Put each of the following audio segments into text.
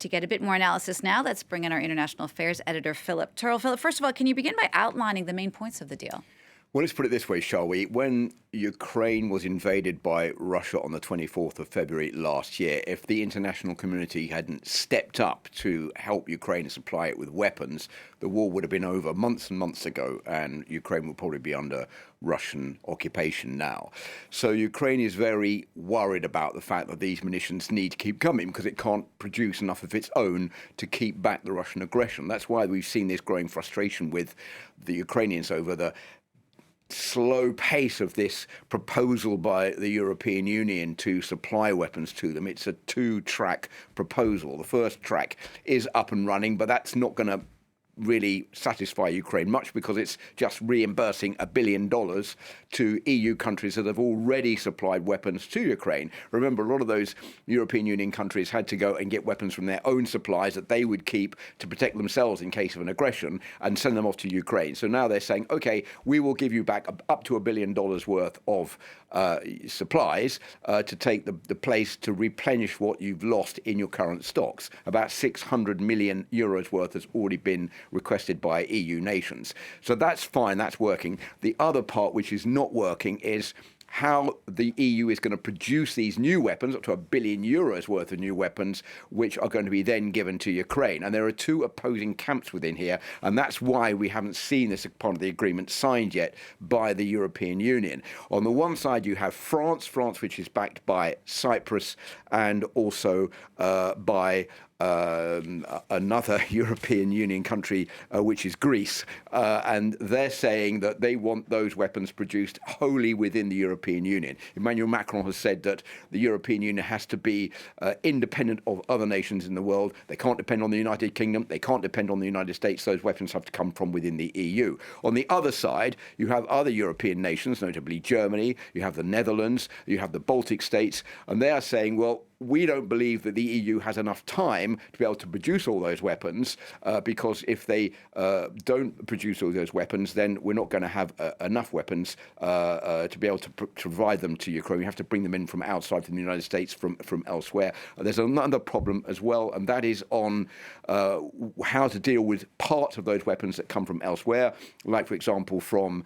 To get a bit more analysis now, let's bring in our international affairs editor, Philip Turle. Philip, first of all, can you begin by outlining the main points of the deal? Well, let's put it this way, shall we? When Ukraine was invaded by Russia on the 24th of February last year, if the international community hadn't stepped up to help Ukraine supply it with weapons, the war would have been over months and months ago, and Ukraine would probably be under Russian occupation now. So Ukraine is very worried about the fact that these munitions need to keep coming because it can't produce enough of its own to keep back the Russian aggression. That's why we've seen this growing frustration with the Ukrainians over the slow pace of this proposal by the European Union to supply weapons to them. It's a two-track proposal. The first track is up and running, but that's not going to really satisfy Ukraine much because it's just reimbursing $1 billion to EU countries that have already supplied weapons to Ukraine. Remember, a lot of those European Union countries had to go and get weapons from their own supplies that they would keep to protect themselves in case of an aggression and send them off to Ukraine. So now they're saying, okay, we will give you back up to $1 billion worth of supplies to take the place to replenish what you've lost in your current stocks. About 600 million euros worth has already been requested by EU nations. So that's fine, that's working. The other part which is not working is how the EU is going to produce these new weapons, up to €1 billion worth of new weapons, which are going to be then given to Ukraine. And there are two opposing camps within here, and that's why we haven't seen this part of the agreement signed yet by the European Union. On the one side, you have France, which is backed by Cyprus and also by another European Union country, which is Greece, and they're saying that they want those weapons produced wholly within the European Union. Emmanuel Macron has said that the European Union has to be independent of other nations in the world. They can't depend on the United Kingdom. They can't depend on the United States. Those weapons have to come from within the EU. On the other side, you have other European nations, notably Germany, you have the Netherlands, you have the Baltic states, and they are saying, well, we don't believe that the EU has enough time to be able to produce all those weapons because if they don't produce all those weapons, then we're not going to have enough weapons to be able to provide them to Ukraine. We have to bring them in from outside, from the United States, from elsewhere. There's another problem as well, and that is on how to deal with parts of those weapons that come from elsewhere, like, for example, from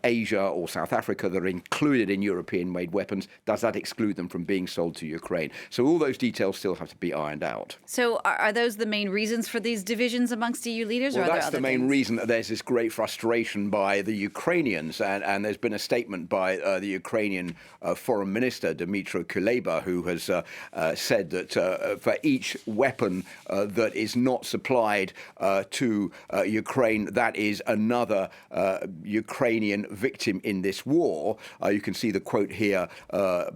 Asia or South Africa that are included in European-made weapons. Does that exclude them from being sold to Ukraine? So all those details still have to be ironed out. So are those the main reasons for these divisions amongst EU leaders? Well, or are there that's other the main things? reason that there's this great frustration by the Ukrainians. And there's been a statement by the Ukrainian foreign minister, Dmytro, Kuleba, who has said that for each weapon that is not supplied to Ukraine, that is another Ukrainian victim in this war. You can see the quote here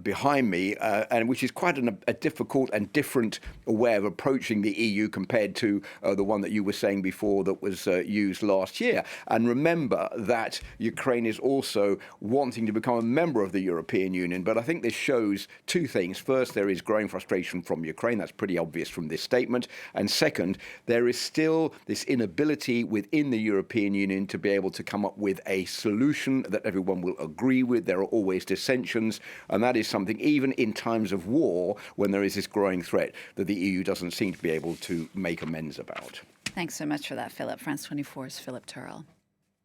behind me, and which is quite a difficult and different way of approaching the EU compared to the one that you were saying before that was used last year. And remember that Ukraine is also wanting to become a member of the European Union. But I think this shows two things. First, there is growing frustration from Ukraine. That's pretty obvious from this statement. And second, there is still this inability within the European Union to be able to come up with a solution that everyone will agree with. There are always dissensions. And that is something, even in times of war, when there is this growing threat, that the EU doesn't seem to be able to make amends about. Thanks so much for that, Philip. France 24's Philip Turle.